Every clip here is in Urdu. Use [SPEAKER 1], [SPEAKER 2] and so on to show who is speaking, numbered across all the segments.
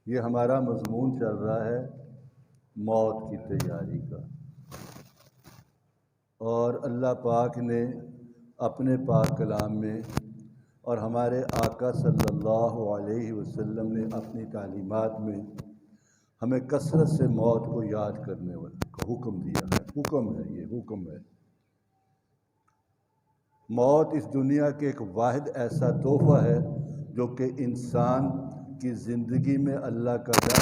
[SPEAKER 1] یہ ہمارا مضمون چل رہا ہے موت کی تیاری کا، اور اللہ پاک نے اپنے پاک کلام میں اور ہمارے آقا صلی اللہ علیہ وسلم نے اپنی تعلیمات میں ہمیں کثرت سے موت کو یاد کرنے کا حکم دیا ہے۔ حکم ہے، یہ حکم ہے۔ موت اس دنیا کے ایک واحد ایسا تحفہ ہے جو کہ انسان کی زندگی میں اللہ کا ڈر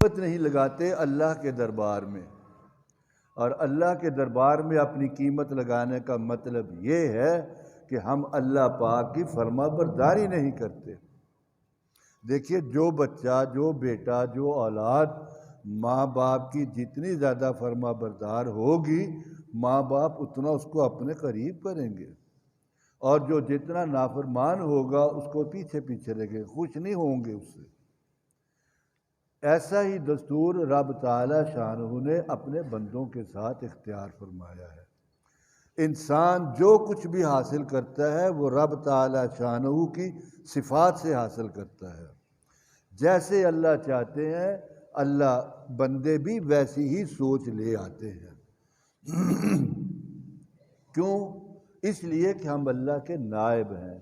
[SPEAKER 1] نہیں لگاتے اللہ کے دربار میں، اور اللہ کے دربار میں اپنی قیمت لگانے کا مطلب یہ ہے کہ ہم اللہ پاک کی فرما برداری نہیں کرتے۔ دیکھیے، جو بچہ، جو بیٹا، جو اولاد ماں باپ کی جتنی زیادہ فرما بردار ہوگی، ماں باپ اتنا اس کو اپنے قریب کریں گے، اور جو جتنا نافرمان ہوگا اس کو پیچھے پیچھے لگے، خوش نہیں ہوں گے اس سے۔ ایسا ہی دستور رب تعالی شانہ نے اپنے بندوں کے ساتھ اختیار فرمایا ہے۔ انسان جو کچھ بھی حاصل کرتا ہے وہ رب تعالی شانہ کی صفات سے حاصل کرتا ہے۔ جیسے اللہ چاہتے ہیں اللہ بندے بھی ویسی ہی سوچ لے آتے ہیں۔ کیوں؟ اس لیے کہ ہم اللہ کے نائب ہیں۔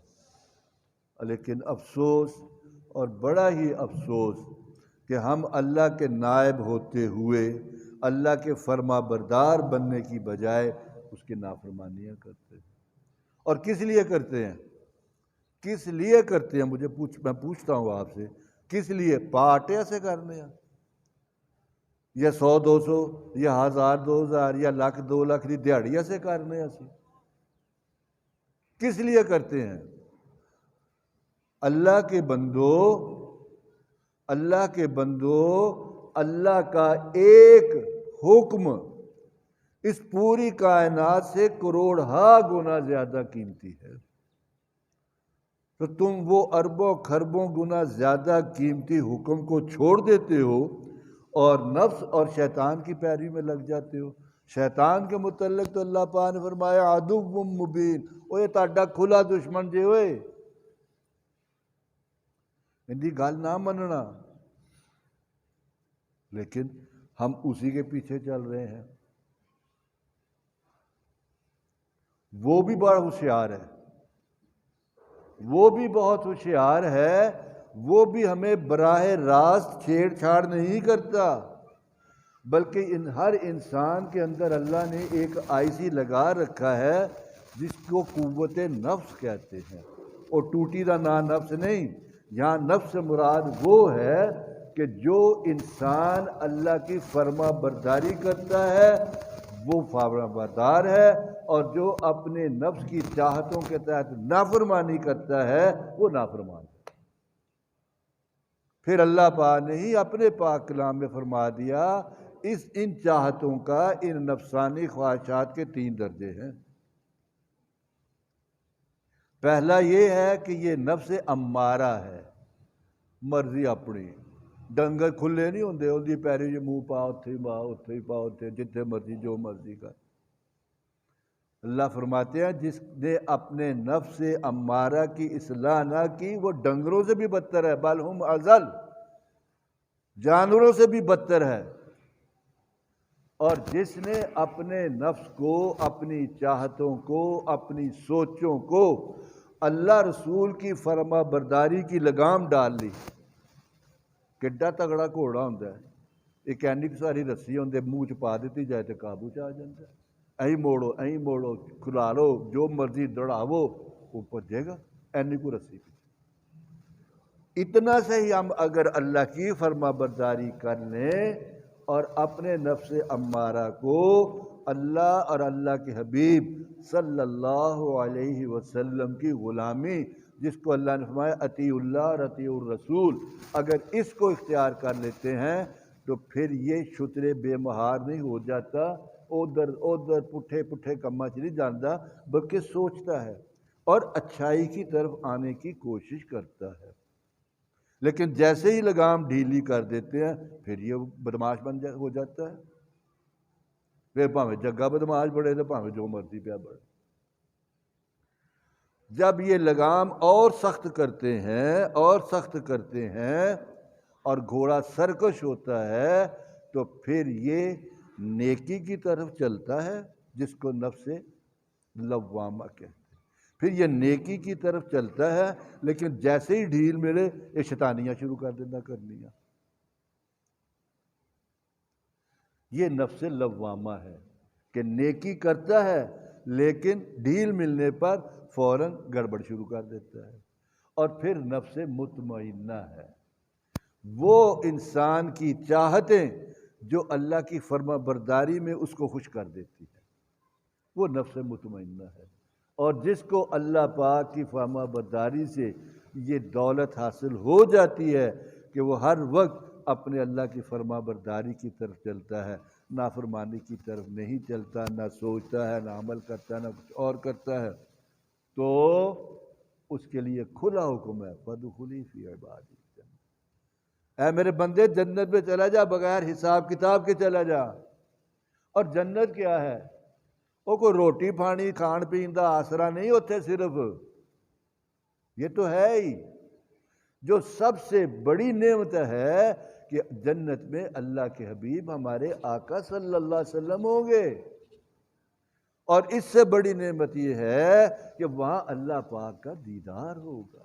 [SPEAKER 1] لیکن افسوس، اور بڑا ہی افسوس، کہ ہم اللہ کے نائب ہوتے ہوئے اللہ کے فرما بردار بننے کی بجائے اس کی نافرمانیاں کرتے ہیں۔ اور کس لیے کرتے ہیں؟ کس لیے کرتے ہیں؟ میں پوچھتا ہوں آپ سے، کس لیے؟ پارٹیاں سے کرنے ہیں، یا 100 200 یا 1000 2000 یا 1 1,00,000 2 1,00,000 دی دیہڑیاں سے کرنے ہیں؟ کس لیے کرتے ہیں؟ اللہ کے بندو، اللہ کا ایک حکم اس پوری کائنات سے کروڑہا گنا زیادہ قیمتی ہے، تو تم وہ اربوں خربوں گنا زیادہ قیمتی حکم کو چھوڑ دیتے ہو اور نفس اور شیطان کی پیروی میں لگ جاتے ہو۔ شیطان کے متعلق تو اللہ پاک نے فرمایا عدو مبین، اوے تہاڈا کھلا دشمن جے ہوئے، ان کی گل نہ مننا۔ لیکن ہم اسی کے پیچھے چل رہے ہیں۔ وہ بھی بڑا ہوشیار ہے، وہ بھی بہت ہوشیار ہے، وہ بھی ہمیں براہ راست چھیڑ چھاڑ نہیں کرتا، بلکہ ہر انسان کے اندر اللہ نے ایک آئیسی لگا رکھا ہے جس کو قوت نفس کہتے ہیں۔ اور ٹوٹی دا نا نفس نہیں، یہاں نفس سے مراد وہ ہے کہ جو انسان اللہ کی فرما برداری کرتا ہے وہ فرما بردار ہے، اور جو اپنے نفس کی چاہتوں کے تحت نافرمانی کرتا ہے وہ نافرمان ہے۔ پھر اللہ پاک نے ہی اپنے پاک کلام میں فرما دیا ان چاہتوں کا، ان نفسانی خواہشات کے 3 درجے ہیں۔ پہلا یہ ہے کہ یہ نفس امارہ ہے، مرضی اپنی، ڈنگر کھلے نہیں ہوندے، ان دی پیری جو منہ پا اتھے ہی پا، اتھے ہی پا، اتھے جتھے مرضی جو مرضی کر۔ اللہ فرماتے ہیں جس نے اپنے نفس امارہ کی اصلاح نہ کی وہ ڈنگروں سے بھی بدتر ہے، بل ہم اضل، جانوروں سے بھی بدتر ہے۔ اور جس نے اپنے نفس کو، اپنی چاہتوں کو، اپنی سوچوں کو اللہ رسول کی فرما برداری کی لگام ڈال لی، ਕਿੱਡਾ ਤਗੜਾ ਘੋੜਾ ਹੁੰਦਾ, ਇੱਕ ਐਨੀ ਕੁ ਸਾਰੀ ਰੱਸੀ ਹੁੰਦੀ, ਮੂੰਹ 'ਚ ਪਾ ਦਿੱਤੀ ਜਾਏ ਤੇ ਕਾਬੂ 'ਚ ਆ ਜਾਂਦਾ। ਐਂ ਮੋੜੋ ਖੁਲਾ ਲਓ, ਜੋ ਮਰਜ਼ੀ ਦੌੜਾਵੋ, وہ پہنچے اینی کو رسی پہ۔ اتنا سے ہی ہم اگر اللہ کی فرما برداری کر لیں اور اپنے نفس امارہ کو اللہ اور اللہ کے حبیب صلی اللہ علیہ وسلم کی غلامی، جس کو اللہ نے فرمایا اطیعوا اللہ اور اطیعوا الرسول، اگر اس کو اختیار کر لیتے ہیں تو پھر یہ شترے بے مہار نہیں ہو جاتا، ادھر پٹھے کما چ نہیں جانا، بلکہ سوچتا ہے اور اچھائی کی طرف آنے کی کوشش کرتا ہے۔ لیکن جیسے ہی لگام ڈھیلی کر دیتے ہیں پھر یہ بدماش ہو جاتا ہے، پھر بھاویں جگہ بدماش بڑھے تو بھاویں جو مرضی پہ بڑھے۔ جب یہ لگام اور سخت کرتے ہیں اور گھوڑا سرکش ہوتا ہے تو پھر یہ نیکی کی طرف چلتا ہے، جس کو نفس لوامہ کہتے ہیں۔ پھر یہ نیکی کی طرف چلتا ہے، لیکن جیسے ہی ڈھیل ملے یہ شیطانیاں شروع کر دینا کرنیاں۔ یہ نفس لوامہ ہے کہ نیکی کرتا ہے لیکن ڈھیل ملنے پر فوراً گڑبڑ شروع کر دیتا ہے۔ اور پھر نفس مطمئنہ ہے، وہ انسان کی چاہتیں جو اللہ کی فرما برداری میں اس کو خوش کر دیتی ہے، وہ نفس مطمئنہ ہے۔ اور جس کو اللہ پاک کی فرما برداری سے یہ دولت حاصل ہو جاتی ہے کہ وہ ہر وقت اپنے اللہ کی فرما برداری کی طرف چلتا ہے، نافرمانی کی طرف نہیں چلتا، نہ سوچتا ہے، نہ عمل کرتا ہے، نہ کچھ اور کرتا ہے، تو اس کے لیے کھلا حکم ہے فَادْخُلِي فِي عِبَادِي، اے میرے بندے جنت میں چلا جا، بغیر حساب کتاب کے چلا جا۔ اور جنت کیا ہے؟ وہ کوئی روٹی پانی کھان پین دا آسرا نہیں ہوتے، صرف یہ تو ہے ہی جو سب سے بڑی نعمت ہے کہ جنت میں اللہ کے حبیب ہمارے آقا صلی اللہ علیہ وسلم ہوں گے، اور اس سے بڑی نعمت یہ ہے کہ وہاں اللہ پاک کا دیدار ہوگا۔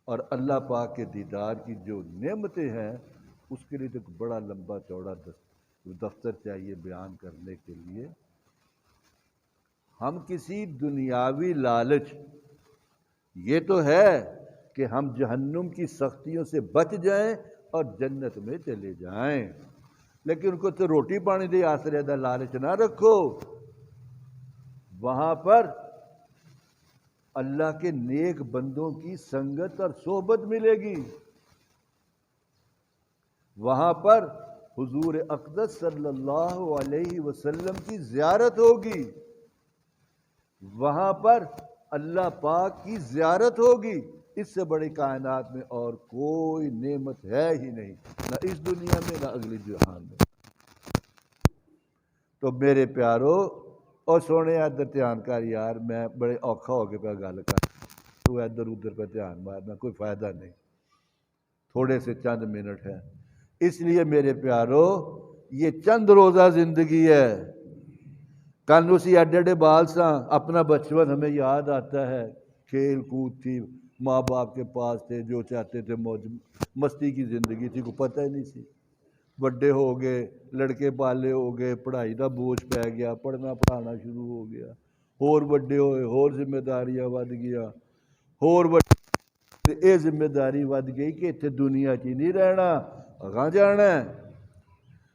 [SPEAKER 1] اور اللہ پاک کے دیدار کی جو نعمتیں ہیں اس کے لیے تو بڑا لمبا چوڑا دفتر چاہیے بیان کرنے کے لیے۔ ہم کسی دنیاوی لالچ، یہ تو ہے کہ ہم جہنم کی سختیوں سے بچ جائیں اور جنت میں چلے جائیں، لیکن ان کو تو روٹی پانی دے آسرے دا لالچ نہ رکھو۔ وہاں پر اللہ کے نیک بندوں کی سنگت اور صحبت ملے گی، وہاں پر حضور اقدس صلی اللہ علیہ وسلم کی زیارت ہوگی، وہاں پر اللہ پاک کی زیارت ہوگی۔ اس سے بڑی کائنات میں اور کوئی نعمت ہے ہی نہیں، نہ اس دنیا میں نہ اگلی جہان میں۔ تو میرے پیارو اور سونے ادھر دھیان کر یار، میں بڑے اوکھا ہو کے پہ گل کر، تو ادھر ادھر پہ دھیان مارنا کوئی فائدہ نہیں، تھوڑے سے چند منٹ ہے۔ اس لیے میرے پیارو یہ چند روزہ زندگی ہے، کل اسی ایڈے ایڈے بال ساں، اپنا بچپن ہمیں یاد آتا ہے، کھیل کود تھی، ماں باپ کے پاس تھے، جو چاہتے تھے موج مستی کی زندگی تھی، کوئی پتہ ہی نہیں سی۔ بڑے ہو گئے، لڑکے بالے ہو گئے، پڑھائی کا بوجھ پہ گیا، پڑھنا پڑھانا شروع ہو گیا، اور بڑے ہوئے، اور ذمہ داریاں ود گیا، اور بڑے یہ ذمہ داری ود گئی کہ اتنے دنیا چ نہیں رہنا، اگاں جانا ہے۔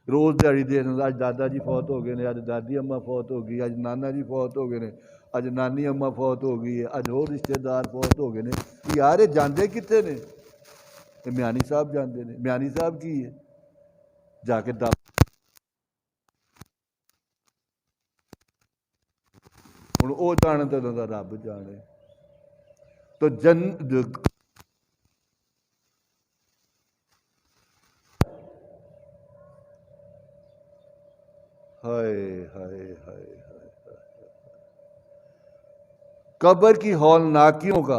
[SPEAKER 1] روز دیہڑی دین، اج دادا جی فوت ہو گئے نے، اج دادی اماں فوت ہو گئی، اج نانا جی فوت ہو گئے نے، اج نانی اماں فوت ہو گئی ہے، اج اور رشتے دار فوت ہو گئے نے۔ یار یہ جاندے کتنے نے؟ یہ میانی صاحب جاندے نے۔ میانی صاحب کی ہے؟ جا کے دب ہوں وہ جانے تو انہوں کا رب جانے۔ تو ہائے ہائے ہائے قبر کی ہولناکیوں کا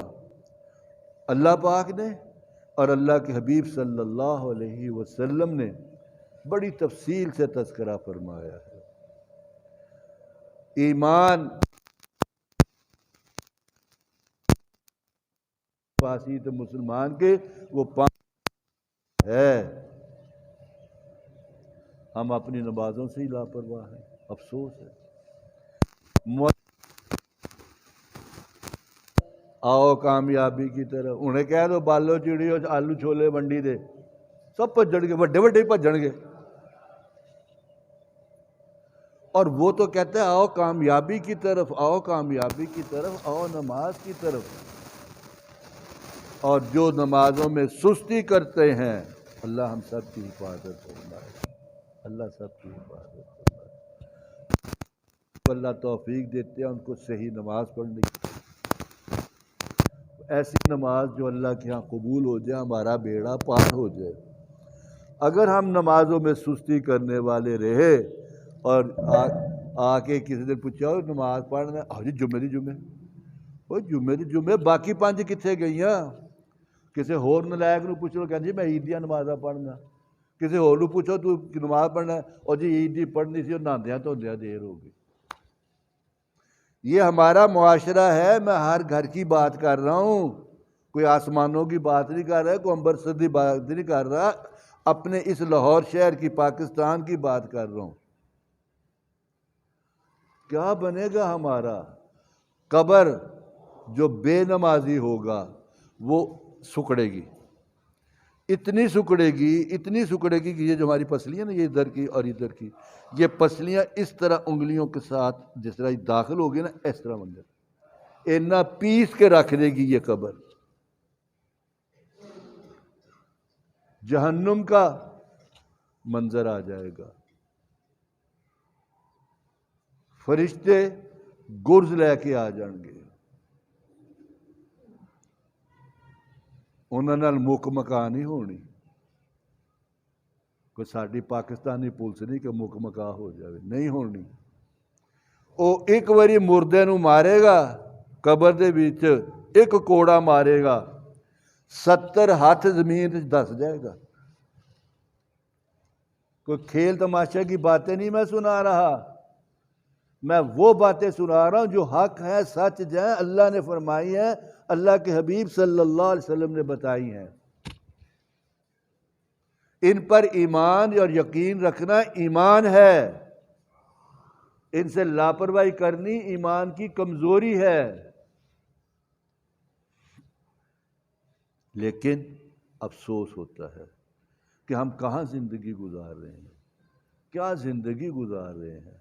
[SPEAKER 1] اللہ پاک نے اور اللہ کے حبیب صلی اللہ علیہ وسلم نے بڑی تفصیل سے تذکرہ فرمایا ہے۔ ایمان حیثیت مسلمان کے وہ 5 ہے. ہم اپنی نمازوں سے ہی لاپرواہ ہیں. افسوس ہے. آؤ کامیابی کی طرف. انہیں کہہ دو بالو چڑی آلو چھولے منڈی دے، سب بھجن گے، وڈے وڈے بھجن گے. اور وہ تو کہتا ہے آؤ کامیابی کی طرف، آؤ کامیابی کی طرف، آؤ نماز کی طرف. اور جو نمازوں میں سستی کرتے ہیں، اللہ ہم سب کی حفاظت فرمائے. اللہ سب کی حفاظت فرمائے. اللہ توفیق دیتے ہیں ان کو صحیح نماز پڑھنے کی، ایسی نماز جو اللہ کے ہاں قبول ہو جائے، ہمارا بیڑا پار ہو جائے. اگر ہم نمازوں میں سستی کرنے والے رہے اور آ کے کسی نے پوچھا نماز پڑھنا ہے، جی جمعے دی جمعے، وہ جمعے دی جمعے، باقی 5 کتنے گئیاں؟ کسی ہور نلائق نو پوچھ لو کہ جی میں عید دیا نمازاں پڑھنا. کسی ہور نو پوچھو تو نماز پڑھنا ہے، اور جی عید دی پڑھنی سی اور نہاندیاں دھوندیاں دیر ہو گئی. یہ ہمارا معاشرہ ہے. میں ہر گھر کی بات کر رہا ہوں، کوئی آسمانوں کی بات نہیں کر رہا، کوئی امبرسر کی بات نہیں کر رہا، اپنے اس لاہور شہر کی، پاکستان کی بات کر رہا ہوں. کیا بنے گا ہمارا؟ قبر جو بے نمازی ہوگا وہ سکڑے گی، اتنی سکڑے گی، اتنی سکڑے گی کہ یہ جو ہماری پسلیاں نا، یہ ادھر کی اور ادھر کی، یہ پسلیاں اس طرح انگلیوں کے ساتھ جس طرح داخل ہوگی نا، اس طرح بن جائے، اتنا پیس کے رکھ دے گی یہ قبر. جہنم کا منظر آ جائے گا. فرشتے گرز لے کے آ جان گے، انہوں نے مک مکا نہیں ہونی. کوئی ساری پاکستانی پولیس نہیں کہ مک مکا ہو جائے، نہیں ہونی. وہ ایک واری مردے نو مارے گا قبر دے وچ، ایک کوڑا مارے گا، 70 ہاتھ زمین دس جائے گا. کوئی کھیل تماشے کی باتیں نہیں میں سنا رہا، میں وہ باتیں سنا رہا ہوں جو حق ہے، سچ ہے، اللہ نے فرمائی ہے، اللہ کے حبیب صلی اللہ علیہ وسلم نے بتائی ہیں. ان پر ایمان اور یقین رکھنا ایمان ہے. ان سے لاپرواہی کرنی ایمان کی کمزوری ہے. لیکن افسوس ہوتا ہے کہ ہم کہاں زندگی گزار رہے ہیں، کیا زندگی گزار رہے ہیں.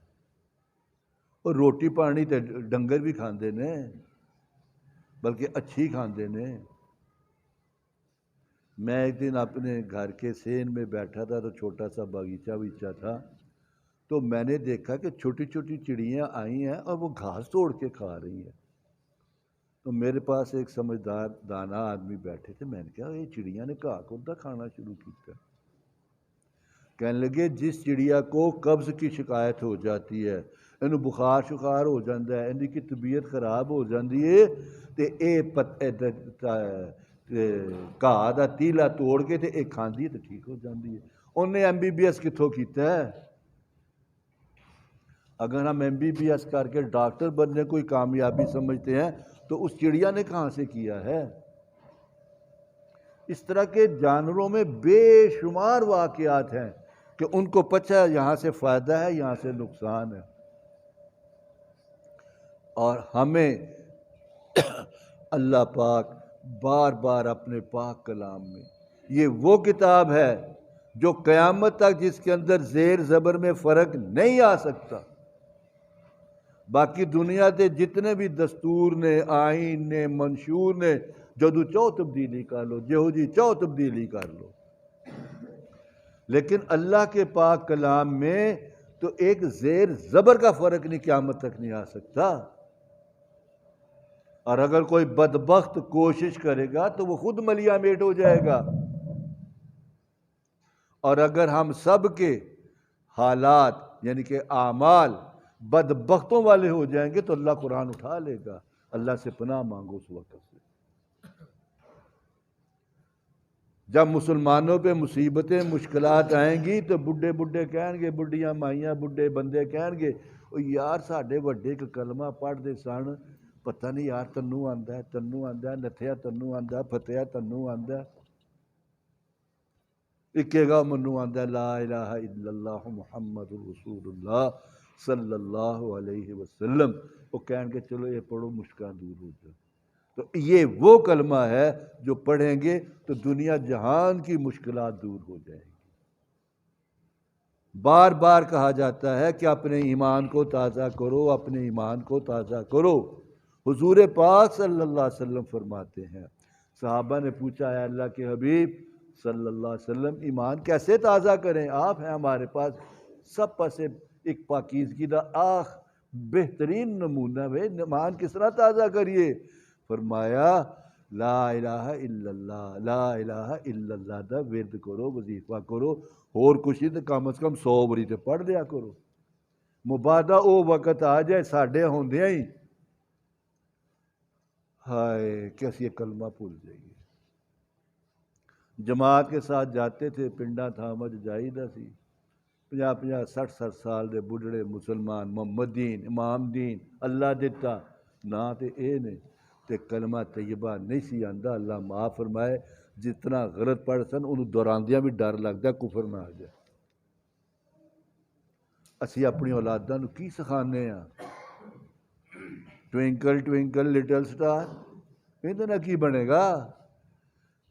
[SPEAKER 1] اور روٹی پانی تے ڈنگر بھی کھاندے نے، بلکہ اچھی کھاندے نے. میں ایک دن اپنے گھر کے سین میں بیٹھا تھا تو چھوٹا سا باغیچہ تھا، تو میں نے دیکھا کہ چھوٹی چھوٹی چڑیاں آئی ہیں اور وہ گھاس توڑ کے کھا رہی ہیں. تو میرے پاس ایک سمجھدار دانا آدمی بیٹھے تھے. میں نے کہا یہ چڑیاں نے گھاہ کون کھانا شروع کیا؟ کہنے لگے جس چڑیا کو قبض کی شکایت ہو جاتی ہے، انہوں بخار شکار ہو جاتا ہے، ان کی طبیعت خراب ہو جاتی ہے، تو گھاہ دا تیلا توڑ کے تے ایک کھاندی ہے تو ٹھیک ہو جاتی ہے. انہیں MBBS کتوں کیتا ہے؟ اگر ہم MBBS کر کے ڈاکٹر بننے کوئی کامیابی سمجھتے ہیں تو اس چڑیا نے کہاں سے کیا ہے؟ اس طرح کے جانوروں میں بے شمار واقعات ہیں کہ ان کو پتہ ہے یہاں سے فائدہ ہے، یہاں سے نقصان ہے. اور ہمیں اللہ پاک بار بار اپنے پاک کلام میں، یہ وہ کتاب ہے جو قیامت تک جس کے اندر زیر زبر میں فرق نہیں آ سکتا. باقی دنیا کے جتنے بھی دستور نے، آئین نے، منشور نے، جدو چاہو تبدیلی کر لو، جہو جی چاہو تبدیلی کر لو. لیکن اللہ کے پاک کلام میں تو ایک زیر زبر کا فرق نہیں قیامت تک نہیں آ سکتا. اور اگر کوئی بدبخت کوشش کرے گا تو وہ خود ملیا میٹ ہو جائے گا. اور اگر ہم سب کے حالات یعنی کہ اعمال بدبختوں والے ہو جائیں گے تو اللہ قرآن اٹھا لے گا. اللہ سے پناہ مانگو اس وقت سے. جب مسلمانوں پہ مصیبتیں مشکلات آئیں گی تو بڈھے کہیں گے، بڈھیاں مائیاں، بڈھے بندے کہیں گے، او یار ساڈے وڈے ایک کلمہ پڑھ دے سن، پتہ نہیں یار تنو آندا ہے نتھیا تنو آندا فتیا تنو آندا اکے گا منو آندا لا الہ الا اللہ محمد رسول اللہ صلی اللہ علیہ وسلم، وہ کہیں گے چلو یہ پڑھو مشکل دور ہو جائے۔ تو یہ وہ کلمہ ہے جو پڑھیں گے تو دنیا جہان کی مشکلات دور ہو جائیں گی۔ بار بار کہا جاتا ہے کہ اپنے ایمان کو تازہ کرو، اپنے ایمان کو تازہ کرو۔ حضور پاک صلی اللہ علیہ وسلم فرماتے ہیں، صحابہ نے پوچھا ہے اللہ کے حبیب صلی اللہ علیہ وسلم ایمان کیسے تازہ کریں؟ آپ ہیں ہمارے پاس سب پر سے ایک پاکیزگی دا آخ بہترین نمونہ ہے، ایمان کس طرح تازہ کریے؟ فرمایا لا الہ الا اللہ، لا الہ الا اللہ دا ورد کرو، وظیفہ کرو، اور کچھ نہیں تو کم از کم 100 بری تے پڑھ لیا کرو۔ مبادہ او وقت آ جائے ساڈے ہوندیاں ہی ہائے کہ اسی یہ کلمہ بھول جائیے۔ جماعت کے ساتھ جاتے تھے پنڈا تھامج جائیدہ سی 50 60 سال دے بڑھڑے مسلمان محمد دین امام دین اللہ دیتا نہ تے اے نے تے کلمہ طیبہ نہیں سی آندا۔ اللہ معاف فرمائے جتنا غلط پڑھ سن انہوں دوراندیاں بھی ڈر لگتا کفر نہ آ جائے۔ اسی اپنی اولاداں نو کی سکھانے ہاں؟ ٹوینکل ٹوینکل لٹل سٹار، یہ کی بنے گا؟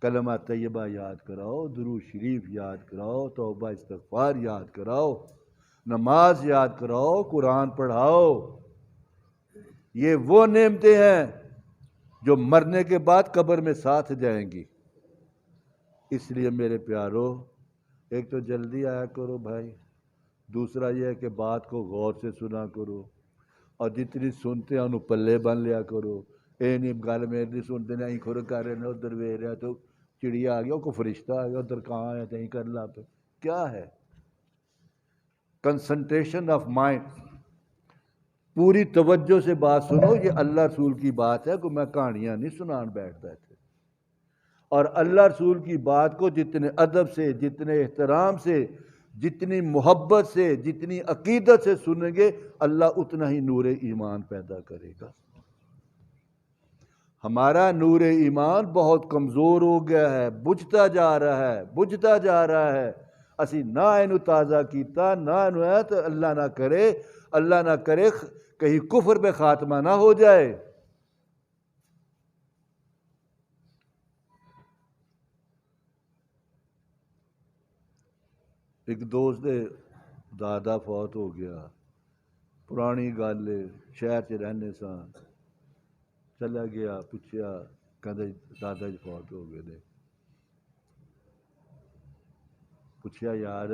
[SPEAKER 1] کلمہ طیبہ یاد کراؤ، درود شریف یاد کراؤ، توبہ استغفار یاد کراؤ، نماز یاد کراؤ، قرآن پڑھاؤ۔ یہ وہ نعمتیں ہیں جو مرنے کے بعد قبر میں ساتھ جائیں گی۔ اس لیے میرے پیارو، ایک تو جلدی آیا کرو بھائی، دوسرا یہ ہے کہ بات کو غور سے سنا کرو، اور جتنی سنتے ہیں انہوں پلے بن لیا کرو۔ اے نہیں گل میرے نہیں سنتے نہیں کھر کر رہے ہیں ادھر ویخ رہا تو چڑیا آ گیا، کوئی فرشتہ آ گیا ادھر کہاں ہے کہیں کر لا پہ کیا ہے؟ کنسنٹریشن آف مائنڈ، پوری توجہ سے بات سنو۔ یہ اللہ رسول کی بات ہے، کوئی میں کہانیاں نہیں سنان بیٹھتا تھے۔ اور اللہ رسول کی بات کو جتنے ادب سے، جتنے احترام سے، جتنی محبت سے، جتنی عقیدت سے سنیں گے اللہ اتنا ہی نور ایمان پیدا کرے گا۔ ہمارا نور ایمان بہت کمزور ہو گیا ہے، بجھتا جا رہا ہے، بجھتا جا رہا ہے۔ اسی نہ اینو تازہ کیتا، نہ اینو ہے تو اللہ نہ کرے کہیں کفر پہ خاتمہ نہ ہو جائے۔ ایک دوست دے دادا فوت ہو گیا، پرانی گل ہے، شہر چ رہنے ساں، چلا گیا پوچھیا کہتے دادا جی فوت ہو گئے نے۔ پوچھیا یار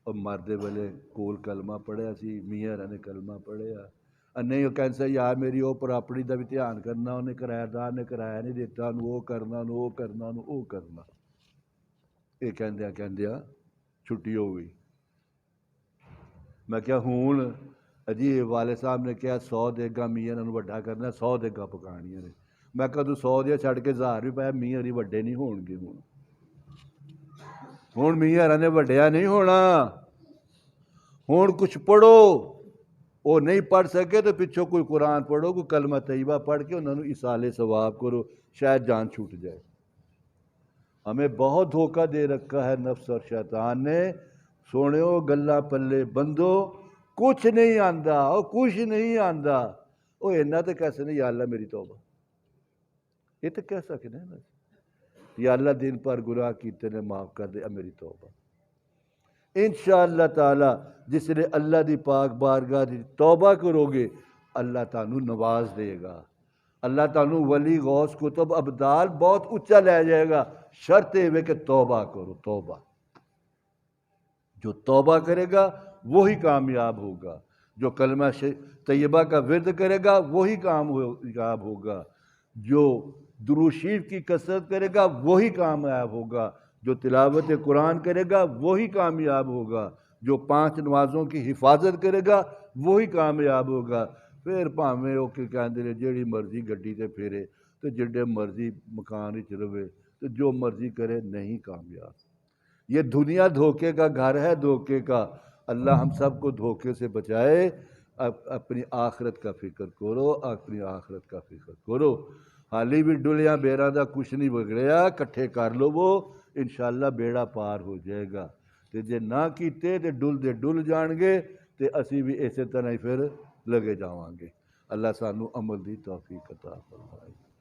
[SPEAKER 1] اور مردے والے کول کلمہ پڑھیا سی، میاں نے کلمہ پڑھیا؟ نہیں، وہ کہنے سے یار میری وہ پراپرٹی کا بھی دھیان کرنا، انہیں کرایہ دار نے کرایہ نہیں دیتا، انہوں وہ کرنا، انہوں وہ کرنا، انہوں وہ کرنا۔ یہ کہندیا چھٹی ہو گئی۔ میں کیا ہون جی والد صاحب نے کیا 100 دیگا میاں نے وڈا کرنا، 100 دیگا پکانیاں نے۔ میں کہا تو 100 دیا چھڑ کے 1000 بھی پایا، میاں ہری وڈے نہیں ہون گے۔ ہون میاں ہرا نے وڈیا نہیں ہونا۔ ہون کچھ پڑھو، وہ نہیں پڑھ سکے تو پچھوں کوئی قرآن پڑھو، کوئی کلمہ طیبہ پڑھ کے انہوں نے ایصال ثواب کرو، شاید جان چھوٹ جائے۔ ہمیں بہت دھوکہ دے رکھا ہے نفس اور شیطان نے۔ سوڑیو گلا پلے بندو، کچھ نہیں آندا، او کچھ نہیں آندا، او اینا تو کیسے نہیں، یا اللہ میری توبہ، یہ تو کہہ سکتے ہیں نا، یا اللہ دن پر گناہ کیتے نے معاف کر دے، میری توبہ۔ انشاءاللہ تعالی جس نے اللہ دی پاک بارگاہ دی توبہ کرو گے اللہ تعالیٰ نواز دے گا، اللہ تعالیٰ ولی غوث کتب ابدال بہت اونچا لے جائے گا، شرط ہے کہ توبہ کرو۔ توبہ، جو توبہ کرے گا وہی کامیاب ہوگا، جو کلمہ طیبہ کا ورد کرے گا وہی کامیاب ہوگا، جو درود شریف کی کثرت کرے گا وہی کامیاب ہوگا، جو تلاوت قرآن کرے گا وہی کامیاب ہوگا، جو 5 نمازوں کی حفاظت کرے گا وہی کامیاب ہوگا۔ پھر پاویں وہ کہ کہندے نے جیڑی مرضی گڈی تے پھیرے تو جڑے مرضی مکان وچ رہے تو جو مرضی کرے نہیں کامیاب۔ یہ دنیا دھوکے کا گھر ہے، دھوکے کا۔ اللہ ہم سب کو دھوکے سے بچائے۔ اپنی آخرت کا فکر کرو، اپنی آخرت کا فکر کرو۔ حالی بھی ڈلیاں بیڑا دا کچھ نہیں بگڑیا، کٹھے کر لو وہ، انشاءاللہ بیڑا پار ہو جائے گا۔ تے جے نہ کیتے تے ڈل جان گے، تے اسی بھی اسی طرح ہی پھر لگے جاواں گے۔ اللہ سانو عمل دی توفیق عطا فرمائے۔